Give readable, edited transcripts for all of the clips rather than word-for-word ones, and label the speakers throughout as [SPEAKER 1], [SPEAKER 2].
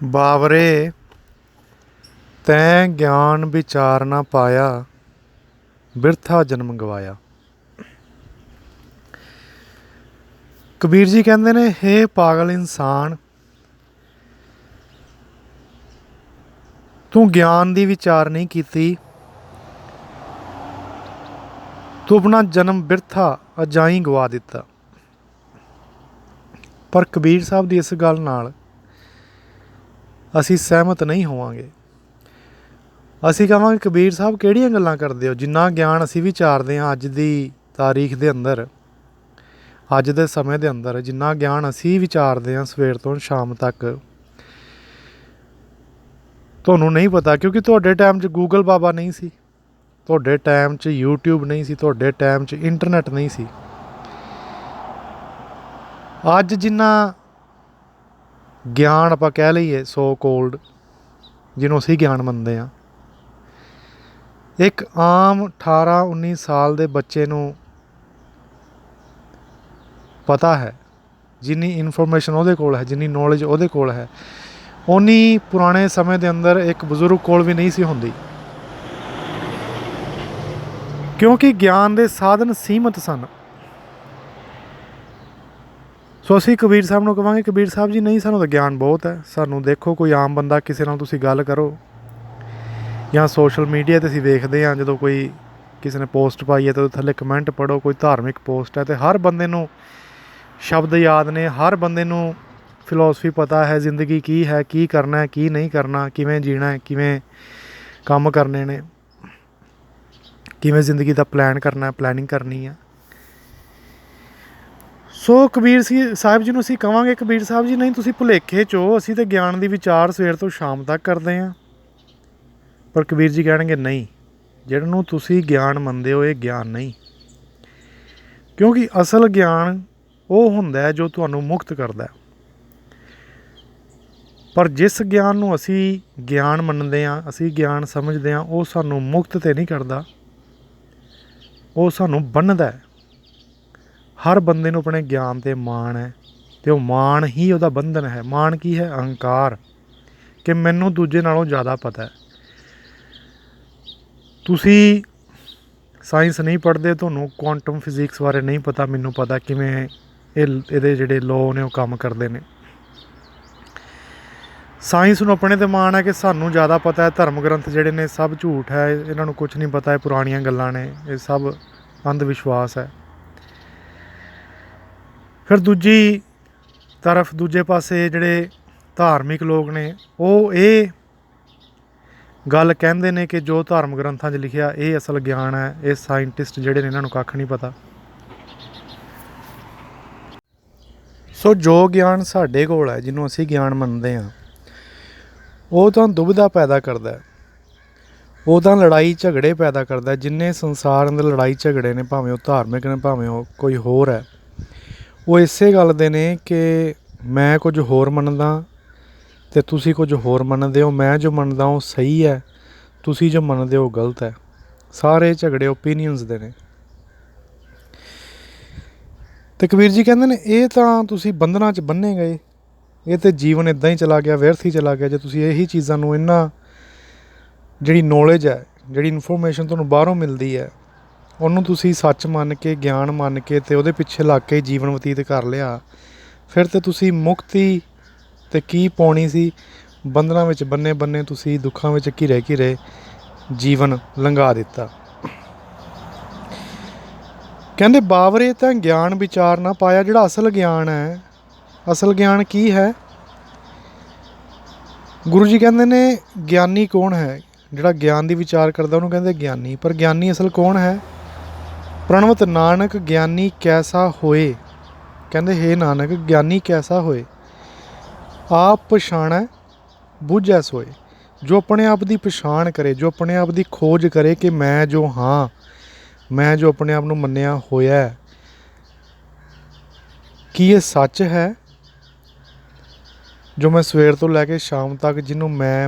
[SPEAKER 1] बावरे तैं ज्ञान विचार ना पाया, बिरथा जन्म गवाया। कबीर जी कहते ने, हे पागल इंसान, तू ज्ञान की विचार नहीं की, तू अपना जन्म बिरथा अजाई गवा दिता। पर कबीर साहब की इस गल नाल असी सहमत नहीं होवांगे। असी कहांगे, कबीर साहब किहड़ियां गल्लां करदे हो? जिन्ना ज्ञान असी विचारदे हां अज दी तारीख दे अंदर, अज दे समय दे अंदर, जिन्ना ज्ञान असी विचारदे हां सवेर तो शाम तक, तुहानूं नहीं पता। क्योंकि तुहाडे टाइम च गूगल बाबा नहीं सी, तुहाडे टाइम च यूट्यूब नहीं सी, तुहाडे टाइम च इंटरनेट नहीं सी। अज जिन्ना ज्ञान आपां कह लईए, सो कोल्ड जिन्हों असी ज्ञान मनदे हां, एक आम 18-19 साल के बच्चे नूं पता है। जिन्नी इनफॉर्मेशन उहदे कोल है, जिन्नी नॉलेज उहदे कोल है, उन्नी पुराने समय के अंदर एक बजुर्ग कोल भी नहीं सी हुंदी। क्योंकि ज्ञान के साधन सीमित सन। सो असी कबीर साहब नूं कहांगे, कबीर साहब जी नहीं, सानूं तो ज्ञान बहुत है। सानूं देखो, कोई आम बंदा किसी नाल तुसीं गल करो, या सोशल मीडिया ते असीं वेखदे हां जदों कोई किसी ने पोस्ट पाई है तो थल्ले कमेंट पढ़ो, कोई धार्मिक पोस्ट है तो हर बंदे नूं शब्द याद ने, हर बंदे नूं फिलोसफी पता है, जिंदगी की है, की करना है, की नहीं करना, किवें जीना है, किवें काम करने ने, किवें जिंदगी का प्लैन करना है, प्लैनिंग करनी है। सो कबीर साहब जी नूं असीं कहांगे, कबीर साहब जी नहीं, तुसीं भुलेखे चो, असीं तो ज्ञान की विचार सवेर तो शाम तक करते हैं। पर कबीर जी कहणगे नहीं, जिहनूं तुसीं ज्ञान मनदे हो, ये ज्ञान नहीं। क्योंकि असल ज्ञान वो हुंदा है जो तुहानूं मुक्त करदा है। पर जिस ज्ञान नूं असीं ज्ञान मनदे हां, असीं ज्ञान समझदे हां, वो सानूं मुक्त ते नहीं करदा, वो सानूं बन्नदा है। हर बंदे नूं अपने ज्ञान ते माण है, तो माण ही उहदा बंधन है। माण की है? अहंकार, कि मैनूं दूजे नालों ज़्यादा पता है। तुसीं साइंस नहीं पढ़दे, तुहानूं क्वांटम फिजिक्स बारे नहीं पता, मैनूं पता किवें इहदे जिहड़े लॉ ने वो काम करदे ने। साइंस नूं अपने ते माण है कि सानूं ज़्यादा पता है, धर्म ग्रंथ जिहड़े ने सब झूठ है, इन्हां नूं कुछ नहीं पता है, पुराणियां गल्लां ने, ये सब अंध विश्वास है। फिर दूजी तरफ, दूजे पासे जिहड़े धार्मिक लोग ने, वो ये गल कहंदे ने कि जो धर्म ग्रंथां 'च लिखिआ ये असल ज्ञान है, ये साइंटिस्ट जिहड़े ने इन्हां नूं कक्ख नहीं पता। सो जो ज्ञान साडे कोल है, जिन्हों असीं ज्ञान मनदे हां, वो तां दुविधा पैदा करदा है, वो तां लड़ाई झगड़े पैदा करदा है। जिन्ने संसार अंदर लड़ाई झगड़े ने, भावें वो धार्मिक ने, भावें वो कोई होर है, वो इसे गल दे ने कि मैं कुछ होर मनदा ते तुसीं कुछ होर मनदे हो, मैं जो मनदा वो सही है, तुसीं जो मनदे हो गलत है। सारे झगड़े ओपीनियंस दे ने। ते कबीर जी कहंदे ने, ये तां तुसीं बंधनां च बन्ने गए, ये तो जीवन इदां ही चला गया, व्यर्थ ही चला गया, जे तुसीं यही चीज़ां नूं इन्हां जिहड़ी नॉलेज है, जिहड़ी इनफॉर्मेशन तुहानूं बाहरों मिलदी है, ਉਹਨੂੰ ਤੁਸੀਂ सच मन के, ज्ञान मन के ते ਉਹਦੇ ਪਿੱਛੇ ਲੱਗ ਕੇ ਜੀਵਨ ਬਤੀਤ ਕਰ ਲਿਆ, ਫਿਰ ਤੇ ਤੁਸੀਂ ਮੁਕਤੀ ਤੇ ਕੀ ਪਾਉਣੀ ਸੀ? ਬੰਧਨਾਂ ਵਿੱਚ ਬੰਨੇ ਬੰਨੇ ਤੁਸੀਂ ਦੁੱਖਾਂ ਵਿੱਚ ਘਿਰੇ ਘਿਰੇ ਜੀਵਨ ਲੰਘਾ ਦਿੱਤਾ। ਕਹਿੰਦੇ ਬਾਵਰੇ ਤਾਂ ਗਿਆਨ ਵਿਚਾਰ ਨਾ ਪਾਇਆ। ਜਿਹੜਾ ਅਸਲ ਗਿਆਨ ਹੈ, ਅਸਲ ਗਿਆਨ ਕੀ ਹੈ? ਗੁਰੂ ਜੀ ਕਹਿੰਦੇ ਨੇ, ਗਿਆਨੀ ਕੌਣ ਹੈ? ਜਿਹੜਾ ਗਿਆਨ ਦੀ ਵਿਚਾਰ ਕਰਦਾ ਉਹਨੂੰ ਕਹਿੰਦੇ ਗਿਆਨੀ। ਪਰ ਗਿਆਨੀ ਅਸਲ ਕੌਣ ਹੈ? प्रणवत नानक ज्ञानी कैसा होए। कहते हे नानक, ज्ञानी कैसा होए? आप पछाणै बुझै सोए। जो अपने आप की पछाण करे, जो अपने आप की खोज करे कि मैं जो हाँ, मैं जो अपने आप नूं मन्निया होया है, कि ये सच है जो मैं सवेर तो लैके शाम तक जिन्हों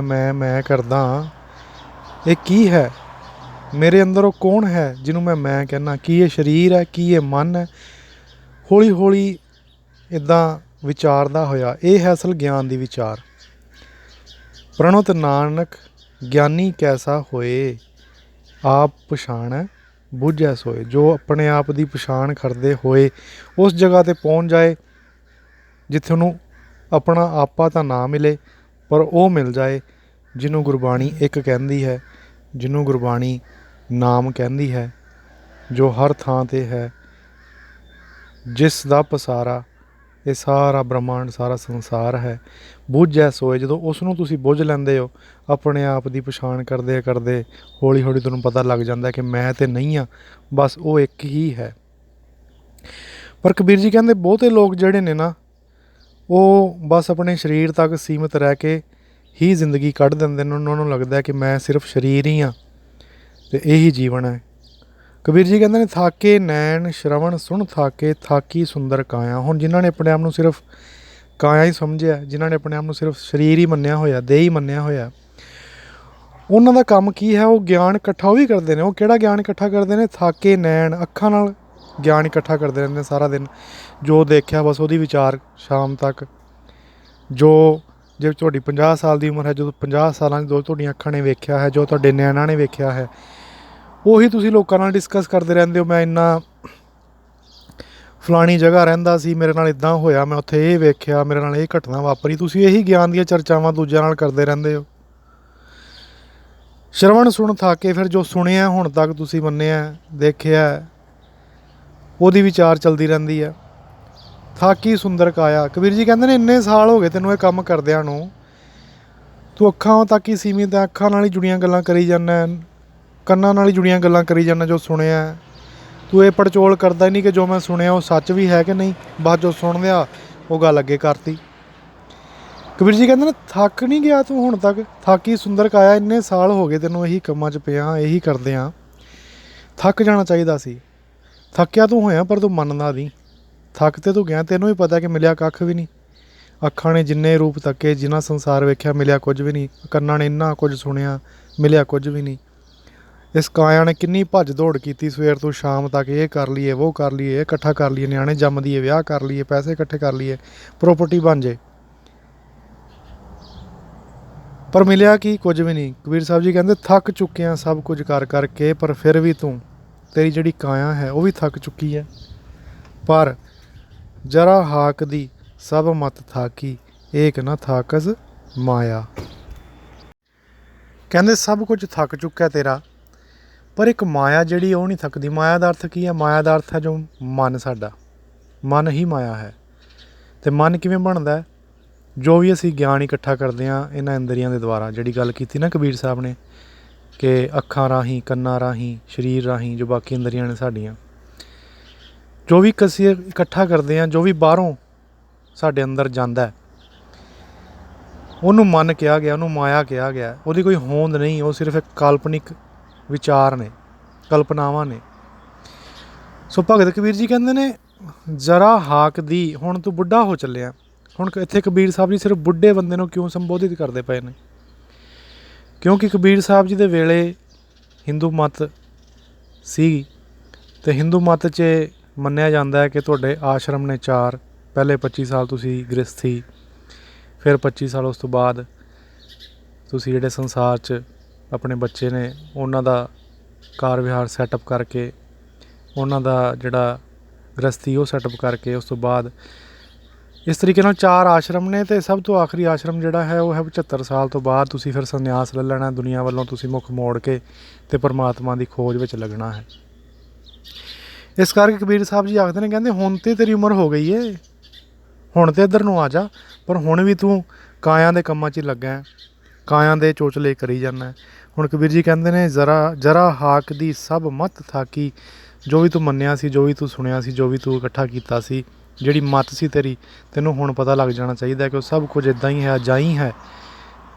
[SPEAKER 1] मैं करदा हाँ, ये की है? मेरे अंदर वो कौन है जिन्हों मैं कहना? कि ये शरीर है, कि ये मन है? हौली हौली इदां विचारदा होया, ये है असल ज्ञान की विचार। ਪ੍ਰਣਤ ਨਾਨਕ ਗਿਆਨੀ ਕੈਸਾ ਹੋਏ, ਆਪ ਪਛਾਣੈ ਬੁੱਝੈ ਸੋਏ। ਜੋ ਆਪਣੇ ਆਪ ਦੀ ਪਛਾਣ ਕਰਦੇ ਹੋਏ ਉਸ ਜਗ੍ਹਾ 'ਤੇ ਪਹੁੰਚ ਜਾਏ ਜਿੱਥੇ ਉਹਨੂੰ ਆਪਣਾ ਆਪਾ ਤਾਂ ਨਾ ਮਿਲੇ, ਪਰ ਉਹ ਮਿਲ ਜਾਏ ਜਿਹਨੂੰ ਗੁਰਬਾਣੀ ਇੱਕ ਕਹਿੰਦੀ ਹੈ, ਜਿਹਨੂੰ ਗੁਰਬਾਣੀ ਨਾਮ ਕਹਿੰਦੀ ਹੈ, ਜੋ ਹਰ ਥਾਂ 'ਤੇ ਹੈ, ਜਿਸ ਦਾ ਪਸਾਰਾ ਇਹ ਸਾਰਾ ਬ੍ਰਹਮੰਡ ਸਾਰਾ ਸੰਸਾਰ ਹੈ। ਬੁੱਝੈ ਸੋਏ, ਜਦੋਂ ਉਸ ਨੂੰ ਤੁਸੀਂ ਬੁੱਝ ਲੈਂਦੇ ਹੋ, ਆਪਣੇ ਆਪ ਦੀ ਪਛਾਣ ਕਰਦੇ ਕਰਦੇ ਹੌਲੀ ਹੌਲੀ ਤੁਹਾਨੂੰ ਪਤਾ ਲੱਗ ਜਾਂਦਾ ਕਿ ਮੈਂ ਤੇ ਨਹੀਂ ਹਾਂ, ਬਸ ਉਹ ਇੱਕ ਹੀ ਹੈ। ਪਰ ਕਬੀਰ ਜੀ ਕਹਿੰਦੇ ਬਹੁਤੇ ਲੋਕ ਜਿਹੜੇ ਨੇ ਨਾ, ਉਹ ਬਸ ਆਪਣੇ ਸਰੀਰ ਤੱਕ ਸੀਮਿਤ ਰਹਿ ਕੇ ਹੀ ਜ਼ਿੰਦਗੀ ਕੱਢ ਦਿੰਦੇ ਨੇ। ਉਹਨਾਂ ਨੂੰ ਲੱਗਦਾ ਕਿ ਮੈਂ ਸਿਰਫ ਸਰੀਰ ਹੀ ਹਾਂ ਅਤੇ ਇਹੀ ਜੀਵਨ ਹੈ। ਕਬੀਰ ਜੀ ਕਹਿੰਦੇ ਨੇ ਥਾਕੇ ਨੈਣ ਸ਼ਰਵਣ ਸੁਣ ਥਾਕੇ, ਥਾਕੀ ਸੁੰਦਰ ਕਾਇਆ। ਹੁਣ ਜਿਨ੍ਹਾਂ ਨੇ ਆਪਣੇ ਆਪ ਨੂੰ ਸਿਰਫ ਕਾਇਆ ਹੀ ਸਮਝਿਆ, ਜਿਨ੍ਹਾਂ ਨੇ ਆਪਣੇ ਆਪ ਨੂੰ ਸਿਰਫ ਸਰੀਰ ਹੀ ਮੰਨਿਆ ਹੋਇਆ, ਦੇਹ ਹੀ ਮੰਨਿਆ ਹੋਇਆ, ਉਹਨਾਂ ਦਾ ਕੰਮ ਕੀ ਹੈ? ਉਹ ਗਿਆਨ ਇਕੱਠਾ ਉਹ ਵੀ ਕਰਦੇ ਨੇ। ਉਹ ਕਿਹੜਾ ਗਿਆਨ ਇਕੱਠਾ ਕਰਦੇ ਨੇ? ਥਾਕੇ ਨੈਣ, ਅੱਖਾਂ ਨਾਲ ਗਿਆਨ ਇਕੱਠਾ ਕਰਦੇ ਰਹਿੰਦੇ ਨੇ ਸਾਰਾ ਦਿਨ। ਜੋ ਦੇਖਿਆ ਬਸ ਉਹਦੀ ਵਿਚਾਰ ਸ਼ਾਮ ਤੱਕ। ਜੋ ਜੇ ਤੁਹਾਡੀ 50 ਸਾਲ ਦੀ ਉਮਰ ਹੈ, ਜਦੋਂ 50 ਸਾਲਾਂ 'ਚ ਜੋ ਤੁਹਾਡੀਆਂ ਅੱਖਾਂ ਨੇ ਵੇਖਿਆ ਹੈ, ਜੋ ਤੁਹਾਡੇ ਨੈਣਾਂ ਨੇ ਵੇਖਿਆ ਹੈ, ਉਹੀ ਤੁਸੀਂ ਲੋਕਾਂ ਨਾਲ ਡਿਸਕਸ ਕਰਦੇ ਰਹਿੰਦੇ ਹੋ। ਮੈਂ ਇੰਨਾ ਫਲਾਣੀ ਜਗ੍ਹਾ ਰਹਿੰਦਾ ਸੀ, ਮੇਰੇ ਨਾਲ ਇੱਦਾਂ ਹੋਇਆ, ਮੈਂ ਉੱਥੇ ਇਹ ਵੇਖਿਆ, ਮੇਰੇ ਨਾਲ ਇਹ ਘਟਨਾ ਵਾਪਰੀ। ਤੁਸੀਂ ਇਹੀ ਗਿਆਨ ਦੀਆਂ ਚਰਚਾਵਾਂ ਦੂਜਿਆਂ ਨਾਲ ਕਰਦੇ ਰਹਿੰਦੇ ਹੋ। ਸ਼ਰਵਣ ਸੁਣ ਥਾਕੇ, ਫਿਰ ਜੋ ਸੁਣਿਆ ਹੁਣ ਤੱਕ ਤੁਸੀਂ ਮੰਨਿਆ ਦੇਖਿਆ, ਉਹਦੀ ਵਿਚਾਰ ਚਲਦੀ ਰਹਿੰਦੀ ਹੈ। ਥਾਕੀ ਸੁੰਦਰ ਕਾਇਆ, ਕਬੀਰ ਜੀ ਕਹਿੰਦੇ ਨੇ ਇੰਨੇ ਸਾਲ ਹੋ ਗਏ ਤੈਨੂੰ ਇਹ ਕੰਮ ਕਰਦਿਆਂ ਨੂੰ, ਤੂੰ ਅੱਖਾਂ ਤੱਕ ਹੀ ਸੀਮਿਤ ਹੈ, ਅੱਖਾਂ ਨਾਲ ਹੀ ਜੁੜੀਆਂ ਗੱਲਾਂ ਕਰੀ ਜਾਂਦਾ, ਕੰਨਾਂ ਨਾਲ ਹੀ ਜੁੜੀਆਂ ਗੱਲਾਂ ਕਰੀ ਜਾਂਦਾ। ਜੋ ਸੁਣਿਆ ਤੂੰ ਇਹ ਪੜਚੋਲ ਕਰਦਾ ਹੀ ਨਹੀਂ ਕਿ ਜੋ ਮੈਂ ਸੁਣਿਆ ਉਹ ਸੱਚ ਵੀ ਹੈ ਕਿ ਨਹੀਂ, ਬਸ ਜੋ ਸੁਣ ਲਿਆ ਉਹ ਗੱਲ ਅੱਗੇ ਕਰਤੀ। ਕਬੀਰ ਜੀ ਕਹਿੰਦੇ ਨੇ ਥੱਕ ਨਹੀਂ ਗਿਆ ਤੂੰ ਹੁਣ ਤੱਕ, ਥਾਕੀ ਸੁੰਦਰ ਕਾਇਆ, ਇੰਨੇ ਸਾਲ ਹੋ ਗਏ ਤੈਨੂੰ ਇਹੀ ਕੰਮਾਂ 'ਚ ਪਿਆ, ਇਹੀ ਕਰਦੇ ਆ। ਥੱਕ ਜਾਣਾ ਚਾਹੀਦਾ ਸੀ। ਥੱਕਿਆ ਤੂੰ ਹੋਇਆ ਪਰ ਤੂੰ ਮੰਨਦਾ ਨਹੀਂ। ਥੱਕ ਤੇ ਤੂੰ ਗਿਆ, ਤੈਨੂੰ ਵੀ ਪਤਾ ਕਿ ਮਿਲਿਆ ਕੱਖ ਵੀ ਨਹੀਂ। ਅੱਖਾਂ ਨੇ ਜਿੰਨੇ ਰੂਪ ਤੱਕੇ, ਜਿੰਨਾ ਸੰਸਾਰ ਵੇਖਿਆ, ਮਿਲਿਆ ਕੁਝ ਵੀ ਨਹੀਂ। ਕੰਨਾਂ ਨੇ ਇੰਨਾ ਕੁਝ ਸੁਣਿਆ, ਮਿਲਿਆ ਕੁਝ ਵੀ ਨਹੀਂ। ਇਸ ਕਾਇਆ ਨੇ ਕਿੰਨੀ ਭੱਜ ਦੌੜ ਕੀਤੀ ਸਵੇਰ ਤੋਂ ਸ਼ਾਮ ਤੱਕ, ਇਹ ਕਰ ਲਈਏ, ਉਹ ਕਰ ਲਈਏ, ਇਹ ਇਕੱਠਾ ਕਰ ਲਈਏ, ਨਿਆਣੇ ਜੰਮ ਦੀਏ, ਵਿਆਹ ਕਰ ਲਈਏ, ਪੈਸੇ ਇਕੱਠੇ ਕਰ ਲਈਏ, ਪ੍ਰੋਪਰਟੀ ਬਣ ਜੇ, ਪਰ ਮਿਲਿਆ ਕੀ? ਕੁਝ ਵੀ ਨਹੀਂ। ਕਬੀਰ ਸਾਹਿਬ ਜੀ ਕਹਿੰਦੇ ਥੱਕ ਚੁੱਕਿਆ ਸਭ ਕੁਝ ਕਰ ਕਰਕੇ, ਪਰ ਫਿਰ ਵੀ ਤੂੰ, ਤੇਰੀ ਜਿਹੜੀ ਕਾਇਆ ਹੈ ਉਹ ਵੀ ਥੱਕ ਚੁੱਕੀ ਹੈ। ਪਰ ਜਰਾ ਹਾਕ ਦੀ ਸਭ ਮਤ ਥਾਕੀ, ਏਕ ਨਾ ਥਾਕਸ ਮਾਇਆ। ਕਹਿੰਦੇ ਸਭ ਕੁਝ ਥੱਕ ਚੁੱਕਾ ਤੇਰਾ, ਪਰ ਇੱਕ ਮਾਇਆ ਜਿਹੜੀ ਉਹ ਨਹੀਂ ਥੱਕਦੀ। ਮਾਇਆ ਦਾ ਅਰਥ ਕੀ ਹੈ? ਮਾਇਆ ਦਾ ਅਰਥ ਹੈ ਜੋ ਮਨ, ਸਾਡਾ ਮਨ ਹੀ ਮਾਇਆ ਹੈ। ਅਤੇ ਮਨ ਕਿਵੇਂ ਬਣਦਾ? ਜੋ ਵੀ ਅਸੀਂ ਗਿਆਨ ਇਕੱਠਾ ਕਰਦੇ ਹਾਂ ਇਹਨਾਂ ਇੰਦਰੀਆਂ ਦੇ ਦੁਆਰਾ, ਜਿਹੜੀ ਗੱਲ ਕੀਤੀ ਨਾ ਕਬੀਰ ਸਾਹਿਬ ਨੇ ਕਿ ਅੱਖਾਂ ਰਾਹੀਂ, ਕੰਨਾਂ ਰਾਹੀਂ, ਸਰੀਰ ਰਾਹੀਂ, ਜੋ ਬਾਕੀ ਇੰਦਰੀਆਂ ਨੇ ਸਾਡੀਆਂ, ਜੋ ਵੀ ਅਸੀਂ ਇਕੱਠਾ ਕਰਦੇ ਹਾਂ, ਜੋ ਵੀ ਬਾਹਰੋਂ ਸਾਡੇ ਅੰਦਰ ਜਾਂਦਾ, ਉਹਨੂੰ ਮਨ ਕਿਹਾ ਗਿਆ, ਉਹਨੂੰ ਮਾਇਆ ਕਿਹਾ ਗਿਆ। ਉਹਦੀ ਕੋਈ ਹੋਂਦ ਨਹੀਂ, ਉਹ ਸਿਰਫ ਇੱਕ ਕਾਲਪਨਿਕ ਵਿਚਾਰ ਨੇ, ਕਲਪਨਾਵਾਂ ਨੇ। ਸੋ ਭਗਤ ਕਬੀਰ ਜੀ ਕਹਿੰਦੇ ਨੇ ਜ਼ਰਾ ਹਾਕ ਦੀ, ਹੁਣ ਤੂੰ ਬੁੱਢਾ ਹੋ ਚੱਲਿਆ। ਹੁਣ ਇੱਥੇ ਕਬੀਰ ਸਾਹਿਬ ਜੀ ਸਿਰਫ ਬੁੱਢੇ ਬੰਦੇ ਨੂੰ ਕਿਉਂ ਸੰਬੋਧਿਤ ਕਰਦੇ ਪਏ ਨੇ? ਕਿਉਂਕਿ ਕਬੀਰ ਸਾਹਿਬ ਜੀ ਦੇ ਵੇਲੇ ਹਿੰਦੂ ਮਤ ਸੀ, ਅਤੇ ਹਿੰਦੂ ਮਤ 'ਚ ਮੰਨਿਆ ਜਾਂਦਾ ਹੈ ਕਿ ਤੁਹਾਡੇ ਆਸ਼ਰਮ ਨੇ 4, ਪਹਿਲੇ 25 ਸਾਲ ਤੁਸੀਂ ਗ੍ਰਸਥੀ, ਫਿਰ 25 ਸਾਲ ਉਸ ਤੋਂ ਬਾਅਦ ਤੁਸੀਂ ਜਿਹੜੇ ਸੰਸਾਰ 'ਚ ਆਪਣੇ ਬੱਚੇ ਨੇ ਉਹਨਾਂ ਦਾ ਕਾਰ ਵਿਹਾਰ ਸੈਟਅਪ ਕਰਕੇ, ਉਹਨਾਂ ਦਾ ਜਿਹੜਾ ਗ੍ਰਸਥੀ ਉਹ ਸੈਟਅਪ ਕਰਕੇ, ਉਸ ਤੋਂ ਬਾਅਦ ਇਸ ਤਰੀਕੇ ਨਾਲ 4 ਆਸ਼ਰਮ ਨੇ। ਅਤੇ ਸਭ ਤੋਂ ਆਖਰੀ ਆਸ਼ਰਮ ਜਿਹੜਾ ਹੈ ਉਹ ਹੈ 75 ਸਾਲ ਤੋਂ ਬਾਅਦ ਤੁਸੀਂ ਫਿਰ ਸੰਨਿਆਸ ਲੈ ਲੈਣਾ, ਦੁਨੀਆ ਵੱਲੋਂ ਤੁਸੀਂ ਮੁੱਖ ਮੋੜ ਕੇ ਅਤੇ ਪਰਮਾਤਮਾ ਦੀ ਖੋਜ ਵਿੱਚ ਲੱਗਣਾ ਹੈ। ਇਸ ਕਰਕੇ ਕਬੀਰ ਸਾਹਿਬ ਜੀ ਆਖਦੇ ਨੇ, ਕਹਿੰਦੇ ਹੁਣ ਤਾਂ ਤੇਰੀ ਉਮਰ ਹੋ ਗਈ ਏ, ਹੁਣ ਤਾਂ ਇੱਧਰ ਨੂੰ ਆ ਜਾ, ਪਰ ਹੁਣ ਵੀ ਤੂੰ ਕਾਇਆਂ ਦੇ ਕੰਮਾਂ 'ਚ ਹੀ ਲੱਗਾ, ਕਾਇਆਂ ਦੇ ਚੋਚਲੇ ਕਰੀ ਜਾਂਦਾ। ਹੁਣ ਕਬੀਰ ਜੀ ਕਹਿੰਦੇ ਨੇ ਜਰਾ ਹਾਕ ਦੀ ਸਭ ਮਤ ਥਾਕੀ, ਜੋ ਵੀ ਤੂੰ ਮੰਨਿਆ ਸੀ, ਜੋ ਵੀ ਤੂੰ ਸੁਣਿਆ ਸੀ, ਜੋ ਵੀ ਤੂੰ ਇਕੱਠਾ ਕੀਤਾ ਸੀ, ਜਿਹੜੀ ਮੱਤ ਸੀ ਤੇਰੀ, ਤੈਨੂੰ ਹੁਣ ਪਤਾ ਲੱਗ ਜਾਣਾ ਚਾਹੀਦਾ ਕਿ ਉਹ ਸਭ ਕੁਝ ਇੱਦਾਂ ਹੀ ਹੈ, ਜਾਈ ਹੈ।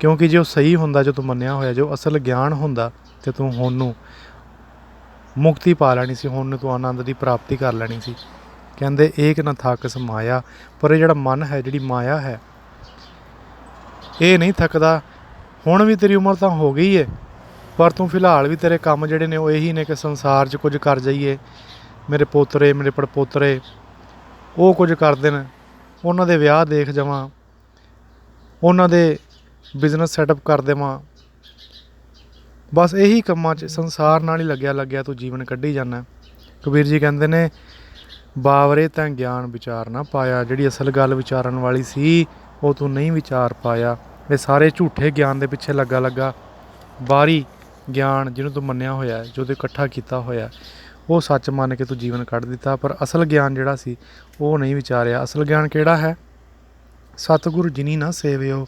[SPEAKER 1] ਕਿਉਂਕਿ ਜੇ ਉਹ ਸਹੀ ਹੁੰਦਾ, ਜੋ ਤੂੰ ਮੰਨਿਆ ਹੋਇਆ, ਜੋ ਅਸਲ ਗਿਆਨ ਹੁੰਦਾ, ਅਤੇ ਤੂੰ ਹੁਣ ਨੂੰ ਮੁਕਤੀ ਪਾ ਲੈਣੀ ਸੀ, ਹੁਣ ਨੂੰ ਤੂੰ ਆਨੰਦ ਦੀ ਪ੍ਰਾਪਤੀ ਕਰ ਲੈਣੀ ਸੀ। ਕਹਿੰਦੇ ਏਕ ਨਾ ਥਾਕਸ ਮਾਇਆ, ਪਰ ਇਹ ਜਿਹੜਾ ਮਨ ਹੈ, ਜਿਹੜੀ ਮਾਇਆ ਹੈ, ਇਹ ਨਹੀਂ ਥੱਕਦਾ। ਹੁਣ ਵੀ ਤੇਰੀ ਉਮਰ ਤਾਂ ਹੋ ਗਈ ਹੈ, ਪਰ ਤੂੰ ਫਿਲਹਾਲ ਵੀ ਤੇਰੇ ਕੰਮ ਜਿਹੜੇ ਨੇ ਉਹ ਇਹੀ ਨੇ ਕਿ ਸੰਸਾਰ 'ਚ ਕੁਝ ਕਰ ਜਾਈਏ, ਮੇਰੇ ਪੋਤਰੇ, ਮੇਰੇ ਪੜਪੋਤਰੇ ਉਹ ਕੁਝ ਕਰਦੇ ਨੇ, ਉਹਨਾਂ ਦੇ ਵਿਆਹ ਦੇਖ ਜਾਵਾਂ, ਉਹਨਾਂ ਦੇ ਬਿਜ਼ਨਸ ਸੈਟਅਪ ਕਰ ਦੇਵਾਂ। ਬਸ ਇਹੀ ਕੰਮਾਂ 'ਚ ਸੰਸਾਰ ਨਾਲ ਹੀ ਲੱਗਿਆ ਤੂੰ ਜੀਵਨ ਕੱਢੀ ਜਾਂਦਾ। ਕਬੀਰ ਜੀ ਕਹਿੰਦੇ ਨੇ ਬਾਵਰੇ ਤੈਂ ਗਿਆਨ ਵਿਚਾਰ ਨਾ ਪਾਇਆ, ਜਿਹੜੀ ਅਸਲ ਗੱਲ ਵਿਚਾਰਨ ਵਾਲੀ ਸੀ ਉਹ ਤੂੰ ਨਹੀਂ ਵਿਚਾਰ ਪਾਇਆ। ਇਹ ਸਾਰੇ ਝੂਠੇ ਗਿਆਨ ਦੇ ਪਿੱਛੇ ਲੱਗਾ ਬਾਹਰੀ ਗਿਆਨ ਜਿਹਨੂੰ ਤੂੰ ਮੰਨਿਆ ਹੋਇਆ, ਜੋ ਤੂੰ ਇਕੱਠਾ ਕੀਤਾ ਹੋਇਆ, ਉਹ ਸੱਚ ਮੰਨ ਕੇ ਤੂੰ ਜੀਵਨ ਕੱਢ ਦਿੱਤਾ, ਪਰ ਅਸਲ ਗਿਆਨ ਜਿਹੜਾ ਸੀ ਉਹ ਨਹੀਂ ਵਿਚਾਰਿਆ। ਅਸਲ ਗਿਆਨ ਕਿਹੜਾ ਹੈ? ਸਤਿਗੁਰੂ ਜਿਨੀ ਨਾ ਸੇਵਿਓ,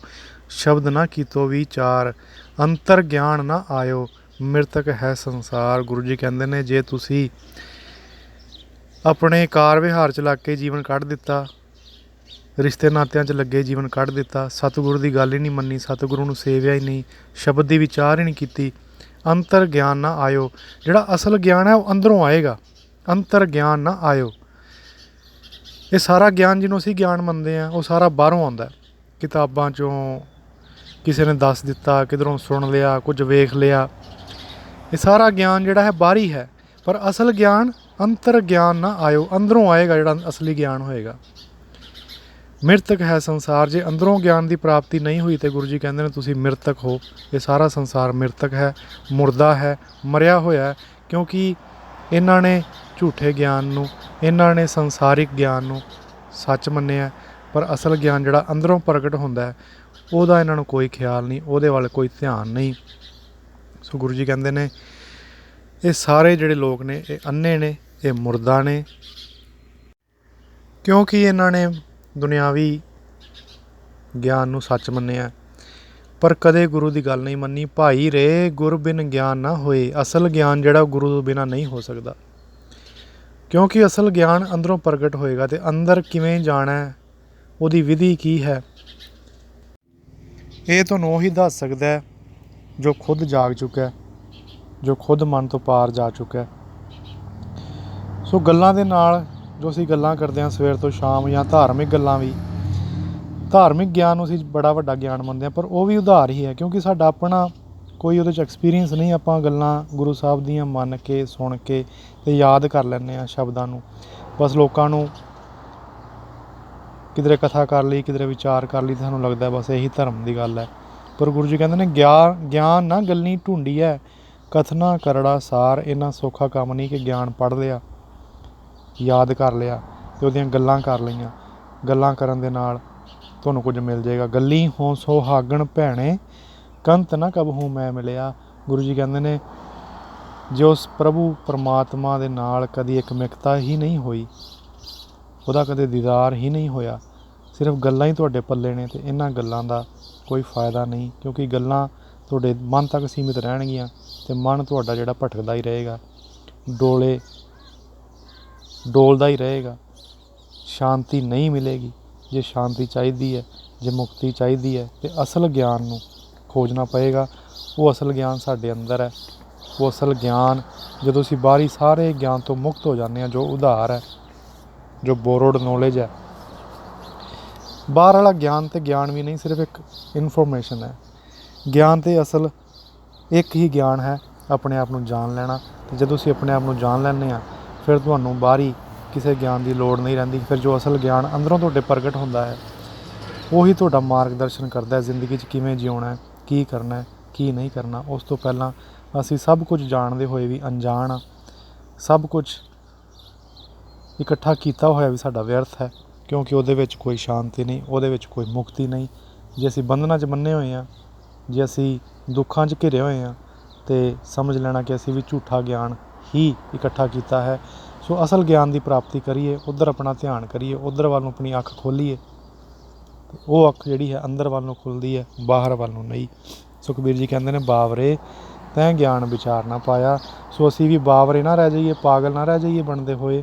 [SPEAKER 1] ਸ਼ਬਦ ਨਾ ਕੀਤੋ ਵਿਚਾਰ, ਅੰਤਰ ਗਿਆਨ ਨਾ ਆਇਓ, ਮ੍ਰਿਤਕ ਹੈ ਸੰਸਾਰ। ਗੁਰੂ ਜੀ ਕਹਿੰਦੇ ਨੇ ਜੇ ਤੁਸੀਂ ਆਪਣੇ ਕਾਰ ਵਿਹਾਰ 'ਚ ਲੱਗ ਕੇ ਜੀਵਨ ਕੱਢ ਦਿੱਤਾ, ਰਿਸ਼ਤੇ ਨਾਤਿਆਂ 'ਚ ਲੱਗੇ ਜੀਵਨ ਕੱਢ ਦਿੱਤਾ, ਸਤਿਗੁਰੂ ਦੀ ਗੱਲ ਹੀ ਨਹੀਂ ਮੰਨੀ, ਸਤਿਗੁਰੂ ਨੂੰ ਸੇਵਿਆ ਹੀ ਨਹੀਂ, ਸ਼ਬਦ ਦੀ ਵਿਚਾਰ ਹੀ ਨਹੀਂ ਕੀਤੀ, ਅੰਤਰ ਗਿਆਨ ਨਾ ਆਇਓ। ਜਿਹੜਾ ਅਸਲ ਗਿਆਨ ਹੈ ਉਹ ਅੰਦਰੋਂ ਆਏਗਾ, ਅੰਤਰ ਗਿਆਨ ਨਾ ਆਇਓ। ਇਹ ਸਾਰਾ ਗਿਆਨ ਜਿਹਨੂੰ ਅਸੀਂ ਗਿਆਨ ਮੰਨਦੇ ਹਾਂ ਉਹ ਸਾਰਾ ਬਾਹਰੋਂ ਆਉਂਦਾ, ਕਿਤਾਬਾਂ 'ਚੋਂ ਕਿਸੇ ਨੇ ਦੱਸ ਦਿੱਤਾ, ਕਿਧਰੋਂ ਸੁਣ ਲਿਆ, ਕੁਝ ਵੇਖ ਲਿਆ। ਇਹ ਸਾਰਾ ਗਿਆਨ ਜਿਹੜਾ ਹੈ ਬਾਹਰੀ ਹੈ, ਪਰ ਅਸਲ ਗਿਆਨ ਅੰਤਰ ਗਿਆਨ ਨਾ ਆਇਓ, ਅੰਦਰੋਂ ਆਏਗਾ ਜਿਹੜਾ ਅਸਲੀ ਗਿਆਨ ਹੋਏਗਾ। ਮ੍ਰਿਤਕ ਹੈ ਸੰਸਾਰ, ਜੇ ਅੰਦਰੋਂ ਗਿਆਨ ਦੀ ਪ੍ਰਾਪਤੀ ਨਹੀਂ ਹੋਈ ਤੇ ਗੁਰੂ ਜੀ ਕਹਿੰਦੇ ਨੇ ਤੁਸੀਂ ਮ੍ਰਿਤਕ ਹੋ। ਇਹ ਸਾਰਾ ਸੰਸਾਰ ਮ੍ਰਿਤਕ ਹੈ, ਮੁਰਦਾ ਹੈ, ਮਰਿਆ ਹੋਇਆ, ਕਿਉਂਕਿ ਇਹਨਾਂ ਨੇ ਝੂਠੇ ਗਿਆਨ ਨੂੰ, ਇਹਨਾਂ ਨੇ ਸੰਸਾਰਿਕ ਗਿਆਨ ਨੂੰ ਸੱਚ ਮੰਨਿਆ, ਪਰ ਅਸਲ ਗਿਆਨ ਜਿਹੜਾ ਅੰਦਰੋਂ ਪ੍ਰਗਟ ਹੁੰਦਾ ਹੈ ਉਹਦਾ ਇਹਨਾਂ ਨੂੰ ਕੋਈ ਖਿਆਲ ਨਹੀਂ, ਉਹਦੇ ਵੱਲ ਕੋਈ ਧਿਆਨ ਨਹੀਂ। ਸੋ ਗੁਰੂ ਜੀ ਕਹਿੰਦੇ ਨੇ ਇਹ ਸਾਰੇ ਜਿਹੜੇ ਲੋਕ ਨੇ ਇਹ ਅੰਨੇ ਨੇ, ਇਹ ਮੁਰਦਾ ਨੇ, ਕਿਉਂਕਿ ਇਹਨਾਂ ਨੇ ਦੁਨਿਆਵੀ ਗਿਆਨ ਨੂੰ ਸੱਚ ਮੰਨਿਆ, ਪਰ ਕਦੇ ਗੁਰੂ ਦੀ ਗੱਲ ਨਹੀਂ ਮੰਨੀ। ਭਾਈ ਰੇ ਗੁਰ ਬਿਨ ਗਿਆਨ ਨਾ ਹੋਏ, ਅਸਲ ਗਿਆਨ ਜਿਹੜਾ ਗੁਰੂ ਤੋਂ ਬਿਨਾਂ ਨਹੀਂ ਹੋ ਸਕਦਾ, ਕਿਉਂਕਿ ਅਸਲ ਗਿਆਨ ਅੰਦਰੋਂ ਪ੍ਰਗਟ ਹੋਏਗਾ। ਤੇ ਅੰਦਰ ਕਿਵੇਂ ਜਾਣਾ, ਉਹਦੀ ਵਿਧੀ ਕੀ ਹੈ, ਇਹ ਤੁਹਾਨੂੰ ਉਹੀ ਦੱਸ ਸਕਦਾ ਹੈ ਜੋ ਖੁਦ ਜਾਗ ਚੁੱਕਾ, ਜੋ ਖੁਦ ਮਨ ਤੋਂ ਪਾਰ ਜਾ ਚੁੱਕਾ। ਸੋ ਗੱਲਾਂ ਦੇ ਨਾਲ ਜੋ ਅਸੀਂ ਗੱਲਾਂ ਕਰਦੇ ਹਾਂ ਸਵੇਰ ਤੋਂ ਸ਼ਾਮ, ਜਾਂ ਧਾਰਮਿਕ ਗੱਲਾਂ ਵੀ, ਧਾਰਮਿਕ ਗਿਆਨ ਨੂੰ ਅਸੀਂ ਬੜਾ ਵੱਡਾ ਗਿਆਨ ਮੰਨਦੇ ਹਾਂ, ਪਰ ਉਹ ਵੀ ਉਧਾਰ ਹੀ ਹੈ, ਕਿਉਂਕਿ ਸਾਡਾ ਆਪਣਾ ਕੋਈ ਉਹਦੇ 'ਚ ਐਕਸਪੀਰੀਅੰਸ ਨਹੀਂ। ਆਪਾਂ ਗੱਲਾਂ ਗੁਰੂ ਸਾਹਿਬ ਦੀਆਂ ਮੰਨ ਕੇ, ਸੁਣ ਕੇ ਤੇ ਯਾਦ ਕਰ ਲੈਂਦੇ ਹਾਂ ਸ਼ਬਦਾਂ ਨੂੰ, ਬਸ ਲੋਕਾਂ ਨੂੰ ਕਿਧਰੇ ਕਥਾ ਕਰ ਲਈ, ਕਿਧਰੇ ਵਿਚਾਰ ਕਰ ਲਈ, ਸਾਨੂੰ ਲੱਗਦਾ ਬਸ ਇਹੀ ਧਰਮ ਦੀ ਗੱਲ ਹੈ। ਪਰ ਗੁਰੂ ਜੀ ਕਹਿੰਦੇ ਨੇ ਗਿਆਨ ਨਾ ਗੱਲੀ ਢੂੰਡੀ ਹੈ, ਕਥਨਾ ਕਰੜਾ ਸਾਰ। ਇੰਨਾ ਸੌਖਾ ਕੰਮ ਨਹੀਂ ਕਿ ਗਿਆਨ ਪੜ੍ਹ ਲਿਆ, ਯਾਦ ਕਰ ਲਿਆ ਅਤੇ ਉਹਦੀਆਂ ਗੱਲਾਂ ਕਰ ਲਈਆਂ। ਗੱਲਾਂ ਕਰਨ ਦੇ ਨਾਲ ਤੁਹਾਨੂੰ ਕੁਝ ਮਿਲ ਜਾਏਗਾ। ਗੱਲੀ ਹੋਂ ਸੁਹਾਗਣ ਭੈਣੇ, ਕੰਤ ਨਾ ਕਬਹੂ ਮੈਂ ਮਿਲਿਆ। ਗੁਰੂ ਜੀ ਕਹਿੰਦੇ ਨੇ ਜੇ ਉਸ ਪ੍ਰਭੂ ਪਰਮਾਤਮਾ ਦੇ ਨਾਲ ਕਦੀ ਇੱਕ ਮਿਕਤਾ ਹੀ ਨਹੀਂ ਹੋਈ, ਉਹਦਾ ਕਦੇ ਦੀਦਾਰ ਹੀ ਨਹੀਂ ਹੋਇਆ, ਸਿਰਫ ਗੱਲਾਂ ਹੀ ਤੁਹਾਡੇ ਪੱਲੇ ਨੇ, ਅਤੇ ਇਹਨਾਂ ਗੱਲਾਂ ਦਾ ਕੋਈ ਫਾਇਦਾ ਨਹੀਂ, ਕਿਉਂਕਿ ਗੱਲਾਂ ਤੁਹਾਡੇ ਮਨ ਤੱਕ ਸੀਮਿਤ ਰਹਿਣਗੀਆਂ ਅਤੇ ਮਨ ਤੁਹਾਡਾ ਜਿਹੜਾ ਭਟਕਦਾ ਹੀ ਰਹੇਗਾ, ਡੋਲਦਾ ਹੀ ਰਹੇਗਾ, ਸ਼ਾਂਤੀ ਨਹੀਂ ਮਿਲੇਗੀ। ਜੇ ਸ਼ਾਂਤੀ ਚਾਹੀਦੀ ਹੈ, ਜੇ ਮੁਕਤੀ ਚਾਹੀਦੀ ਹੈ, ਤੇ ਅਸਲ ਗਿਆਨ ਨੂੰ ਖੋਜਣਾ ਪਏਗਾ। ਉਹ ਅਸਲ ਗਿਆਨ ਸਾਡੇ ਅੰਦਰ ਹੈ। ਉਹ ਅਸਲ ਗਿਆਨ ਜਦੋਂ ਅਸੀਂ ਬਾਹਰੀ ਸਾਰੇ ਗਿਆਨ ਤੋਂ ਮੁਕਤ ਹੋ ਜਾਂਦੇ ਹਾਂ, ਜੋ ਉਧਾਰ ਹੈ, ਜੋ ਬੋਰੋਡ ਨੌਲੇਜ ਹੈ। ਬਾਹਰ ਵਾਲਾ ਗਿਆਨ ਤੇ ਗਿਆਨ ਵੀ ਨਹੀਂ, ਸਿਰਫ ਇੱਕ ਇਨਫੋਰਮੇਸ਼ਨ ਹੈ। ਗਿਆਨ ਤੇ ਅਸਲ ਇੱਕ ਹੀ ਗਿਆਨ ਹੈ, ਆਪਣੇ ਆਪ ਨੂੰ ਜਾਣ ਲੈਣਾ। ਅਤੇ ਜਦੋਂ ਅਸੀਂ ਆਪਣੇ ਆਪ ਨੂੰ ਜਾਣ ਲੈਂਦੇ ਹਾਂ, ਫਿਰ ਤੁਹਾਨੂੰ ਬਾਹਰੀ ਕਿਸੇ ਗਿਆਨ ਦੀ ਲੋੜ ਨਹੀਂ ਰਹਿੰਦੀ। ਫਿਰ ਜੋ ਅਸਲ ਗਿਆਨ ਅੰਦਰੋਂ ਤੁਹਾਡੇ ਪ੍ਰਗਟ ਹੁੰਦਾ ਹੈ, ਉਹੀ ਤੁਹਾਡਾ ਮਾਰਗਦਰਸ਼ਨ ਕਰਦਾ ਜ਼ਿੰਦਗੀ 'ਚ ਕਿਵੇਂ ਜਿਉਣਾ, ਕੀ ਕਰਨਾ, ਕੀ ਨਹੀਂ ਕਰਨਾ। ਉਸ ਤੋਂ ਪਹਿਲਾਂ ਅਸੀਂ ਸਭ ਕੁਝ ਜਾਣਦੇ ਹੋਏ ਵੀ ਅਣਜਾਣ ਹਾਂ, ਸਭ ਕੁਝ ਇਕੱਠਾ ਕੀਤਾ ਹੋਇਆ ਵੀ ਸਾਡਾ ਵਿਅਰਥ ਹੈ, ਕਿਉਂਕਿ ਉਹਦੇ ਵਿੱਚ ਕੋਈ ਸ਼ਾਂਤੀ ਨਹੀਂ, ਉਹਦੇ ਵਿੱਚ ਕੋਈ ਮੁਕਤੀ ਨਹੀਂ। ਜੇ ਅਸੀਂ ਬੰਧਨਾਂ 'ਚ ਬੰਨੇ ਹੋਏ ਹਾਂ, ਜੇ ਅਸੀਂ ਦੁੱਖਾਂ 'ਚ ਘਿਰੇ ਹੋਏ ਹਾਂ, ਤੇ ਸਮਝ ਲੈਣਾ ਕਿ ਅਸੀਂ ਵੀ ਝੂਠਾ ਗਿਆਨ ਹੀ ਇਕੱਠਾ ਕੀਤਾ ਹੈ। ਸੋ ਅਸਲ ਗਿਆਨ ਦੀ ਪ੍ਰਾਪਤੀ ਕਰੀਏ, ਉੱਧਰ ਆਪਣਾ ਧਿਆਨ ਕਰੀਏ, ਉੱਧਰ ਵੱਲ ਨੂੰ ਆਪਣੀ ਅੱਖ ਖੋਲ੍ਹੀਏ। ਉਹ ਅੱਖ ਜਿਹੜੀ ਹੈ ਅੰਦਰ ਵੱਲ ਨੂੰ ਖੁੱਲ੍ਹਦੀ ਹੈ, ਬਾਹਰ ਵੱਲ ਨੂੰ ਨਹੀਂ। ਸੋ ਕਬੀਰ ਜੀ ਕਹਿੰਦੇ ਨੇ ਬਾਵਰੇ ਤੈਂ ਗਿਆਨ ਵਿਚਾਰ ਨਾ ਪਾਇਆ। ਸੋ ਅਸੀਂ ਵੀ ਬਾਵਰੇ ਨਾ ਰਹਿ ਜਾਈਏ, ਪਾਗਲ ਨਾ ਰਹਿ ਜਾਈਏ ਬਣਦੇ ਹੋਏ,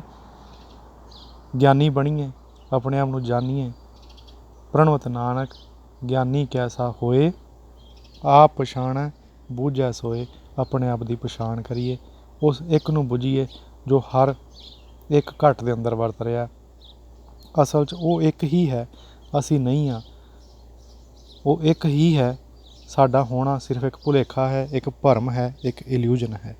[SPEAKER 1] ਗਿਆਨੀ ਬਣੀਏ, ਆਪਣੇ ਆਪ ਨੂੰ ਜਾਣੀਏ। ਪ੍ਰਣਵਤ ਨਾਨਕ ਗਿਆਨੀ ਕੈਸਾ ਹੋਏ, ਆਪ ਪਛਾਣੈ ਬੂਝੈ ਸੋਏ। ਆਪਣੇ ਆਪ ਦੀ ਪਛਾਣ ਕਰੀਏ, ਉਸ ਇੱਕ ਨੂੰ ਬੁੱਝੀਏ ਜੋ ਹਰ ਇੱਕ ਘਟ ਦੇ ਅੰਦਰ ਵਰਤ ਰਿਹਾ। ਅਸਲ 'ਚ ਉਹ ਇੱਕ ਹੀ ਹੈ, ਅਸੀਂ ਨਹੀਂ ਹਾਂ। ਉਹ ਇੱਕ ਹੀ ਹੈ, ਸਾਡਾ ਹੋਣਾ ਸਿਰਫ ਇੱਕ ਭੁਲੇਖਾ ਹੈ, ਇੱਕ ਭਰਮ ਹੈ, ਇੱਕ ਇਲਿਊਜ਼ਨ ਹੈ।